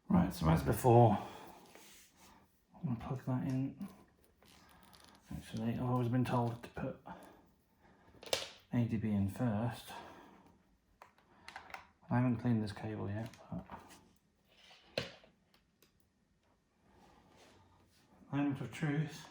Right, so as before, I'm going to plug that in. Actually, I've always been told to put ADB in first. I haven't cleaned this cable yet, but moment of truth.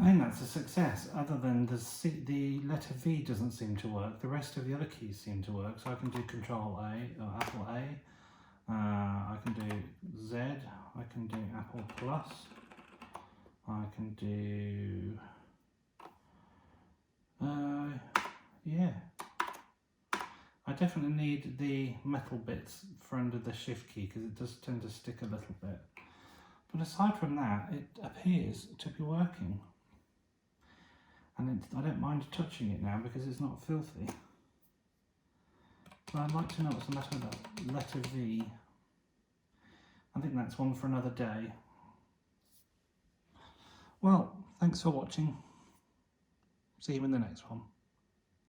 I think that's a success, other than the letter V doesn't seem to work. The rest of the other keys seem to work, so I can do Control A, or Apple A. I can do Z, I can do Apple Plus, I can do, yeah. I definitely need the metal bits for under the Shift key, because it does tend to stick a little bit. But aside from that, it appears to be working. And I don't mind touching it now because it's not filthy. But I'd like to know what's the matter with that letter V. I think that's one for another day. Well, thanks for watching. See you in the next one.